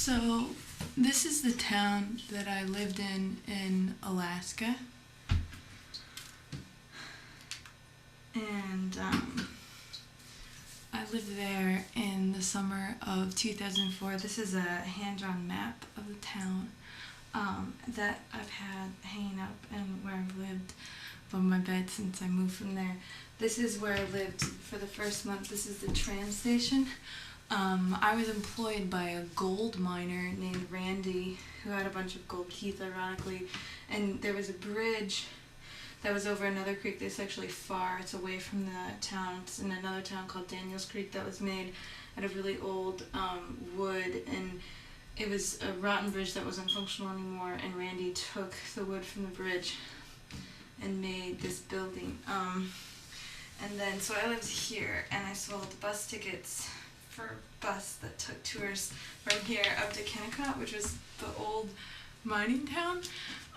So, this is the town that I lived in Alaska. And I lived there in the summer of 2004. This is a hand-drawn map of the town that I've had hanging up and where I've lived above my bed since I moved from there. This is where I lived for the first month. This is the train station. I was employed by a gold miner named Randy, who had a bunch of gold teeth, ironically, and there was a bridge that was over another creek that's actually far. It's away from the town. It's in another town called Daniels Creek that was made out of really old wood, and it was a rotten bridge that wasn't functional anymore, and Randy took the wood from the bridge and made this building. And then, so I lived here, and I sold bus tickets for a bus that took tours from here up to Kennecott, which was the old mining town.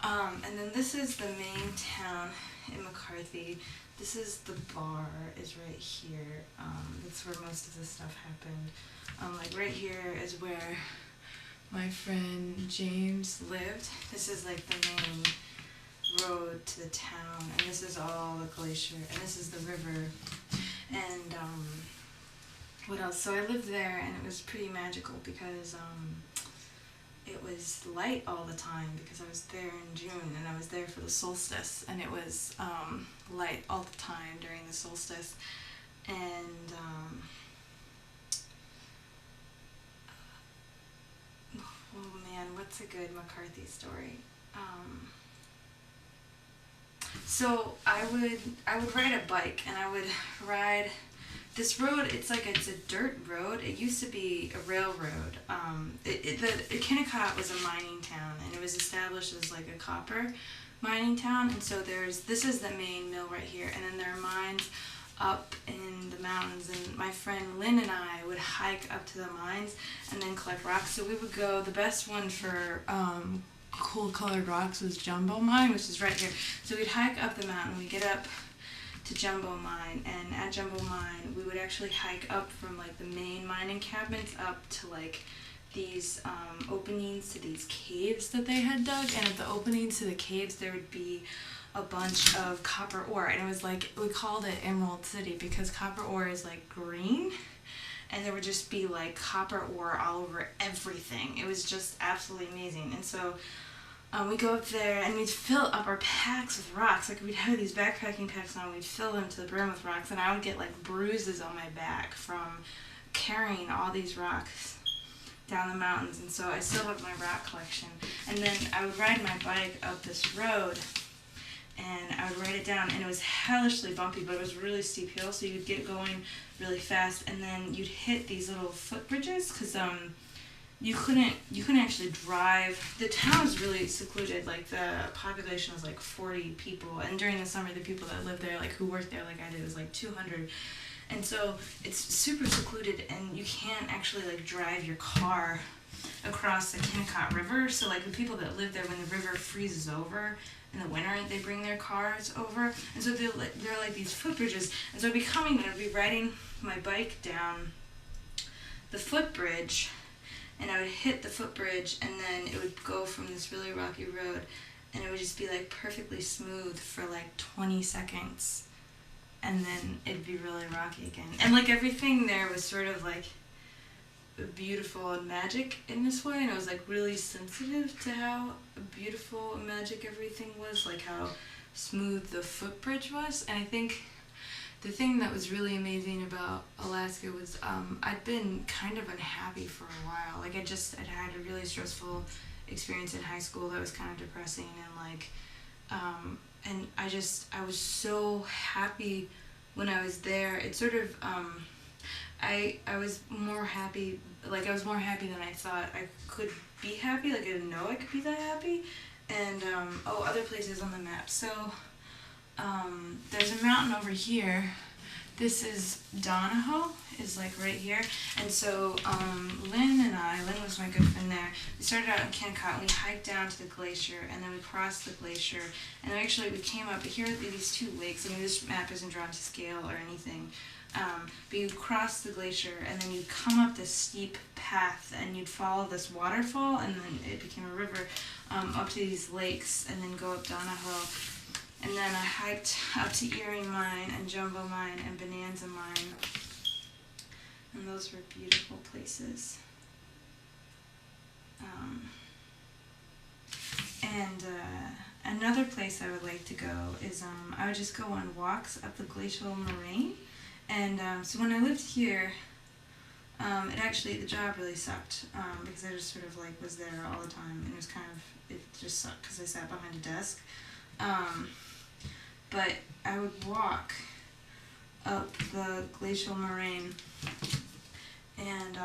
And then this is the main town in McCarthy. This is the bar, is right here. That's where most of this stuff happened. Like right here is where my friend James lived. This is like the main road to the town, and this is all the glacier, and this is the river. And what else? So I lived there, and it was pretty magical because it was light all the time because I was there in June, and I was there for the solstice, and it was light all the time during the solstice. And oh man, what's a good McCarthy story? So I would ride a bike, and I would ride this road. It's a dirt road. It used to be a railroad. Kennecott was a mining town, and it was established as like a copper mining town. And so this is the main mill right here, and then there are mines up in the mountains. And my friend Lynn and I would hike up to the mines and then collect rocks. So we would go. The best one for cool colored rocks was Jumbo Mine, which is right here. So we'd hike up the mountain. We'd get up to Jumbo Mine, and at Jumbo Mine we would actually hike up from like the main mining cabins up to like these openings to these caves that they had dug, and at the openings to the caves there would be a bunch of copper ore, and it was like, we called it Emerald City because copper ore is like green, and there would just be like copper ore all over everything. It was just absolutely amazing. And so we'd go up there and we'd fill up our packs with rocks. Like we'd have these backpacking packs on, we'd fill them to the brim with rocks, and I would get like bruises on my back from carrying all these rocks down the mountains. And so I still have my rock collection. And then I would ride my bike up this road, and I would ride it down, and it was hellishly bumpy, but it was a really steep hill, so you'd get going really fast, and then you'd hit these little footbridges because you couldn't actually drive. The town was really secluded. Like the population was like 40 people, and during the summer the people that lived there, like who worked there like I did, was like 200. And so it's super secluded, and you can't actually like drive your car across the Kennecott River. So like the people that live there, when the river freezes over in the winter, they bring their cars over, and so they're like these footbridges. And so I'd be riding my bike down the footbridge, and I would hit the footbridge, and then it would go from this really rocky road, and it would just be like perfectly smooth for like 20 seconds, and then it'd be really rocky again. And like everything there was sort of like beautiful and magic in this way, and I was like really sensitive to how beautiful and magic everything was, like how smooth the footbridge was. And I think the thing that was really amazing about Alaska was I'd been kind of unhappy for a while. Like I'd had a really stressful experience in high school that was kind of depressing, and like and I was so happy when I was there. It sort of I was more happy, like I was more happy than I thought I could be happy. Like I didn't know I could be that happy. And other places on the map. So there's a mountain over here. This is Donahoe. is like right here. And so Lynn was my good friend there. We started out in Kennecott and we hiked down to the glacier and then we crossed the glacier and then actually we came up here are these two lakes. I mean, this map isn't drawn to scale or anything. But you cross the glacier and then you'd come up this steep path and you'd follow this waterfall and then it became a river up to these lakes and then go up Donahoe. And then I hiked up to Erie Mine and Jumbo Mine and Bonanza Mine. And those were beautiful places. Another place I would like to go is I would just go on walks up the glacial moraine. And so when I lived here, the job really sucked because I just sort of like was there all the time, and it just sucked because I sat behind a desk. But I would walk up the glacial moraine, and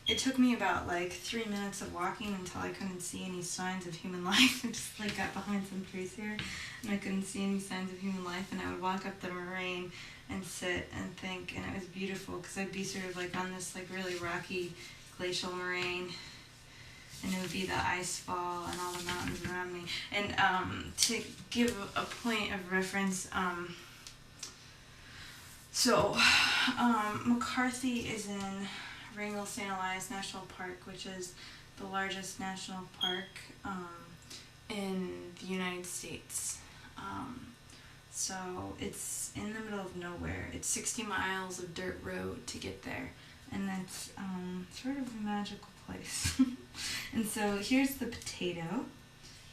it took me about like 3 minutes of walking until I couldn't see any signs of human life. I just like got behind some trees here, and I couldn't see any signs of human life, and I would walk up the moraine and sit and think, and it was beautiful because I'd be sort of like on this like really rocky glacial moraine, and it would be the ice fall and all the mountains around me. And to give a point of reference, McCarthy is in Wrangell St. Elias National Park, which is the largest national park in the United States. So it's in the middle of nowhere. It's 60 miles of dirt road to get there, and that's sort of a magical place. And so here's the Potato,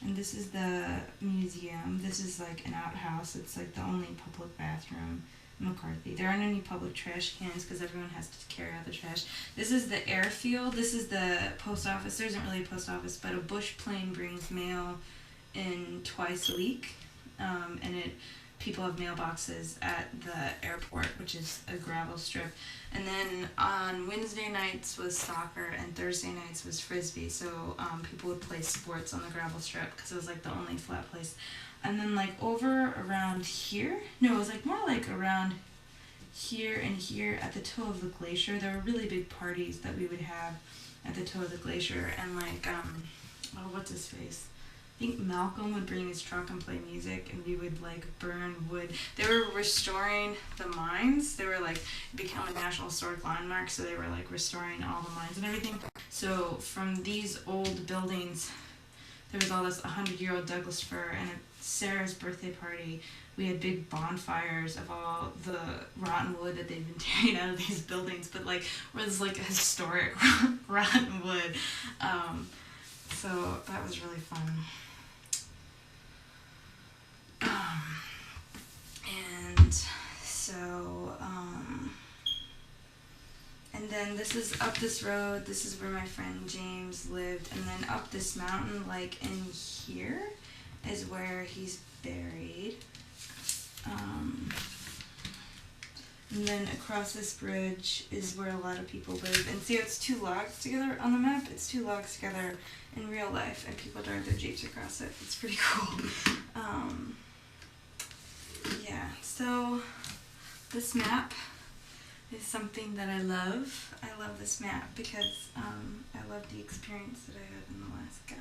and this is the museum. This is like an outhouse. It's like the only public bathroom in McCarthy. There aren't any public trash cans because everyone has to carry out the trash. This is the airfield. This is the post office. There isn't really a post office, but a Bush plane brings mail in twice a week, and people have mailboxes at the airport, which is a gravel strip. And then on Wednesday nights was soccer, and Thursday nights was frisbee. So people would play sports on the gravel strip because it was like the only flat place. And then like over around here, no, it was like more like around here and here at the toe of the glacier. There were really big parties that we would have at the toe of the glacier, and like what's his face? I think Malcolm would bring his truck and play music, and we would like burn wood. They were restoring the mines. They were like, it became a National Historic Landmark, so they were like restoring all the mines and everything. So from these old buildings, there was all this 100-year-old Douglas fir, and at Sarah's birthday party, we had big bonfires of all the rotten wood that they'd been tearing out of these buildings, but like was like a historic rotten wood. So that was really fun. And then this is up this road, this is where my friend James lived, and then up this mountain, like in here, is where he's buried. And then across this bridge is where a lot of people live. And see how it's two logs together on the map? It's two logs together in real life, and people drive their Jeeps across it. It's pretty cool. Yeah, so this map is something that I love. I love this map because I love the experience that I had in Alaska.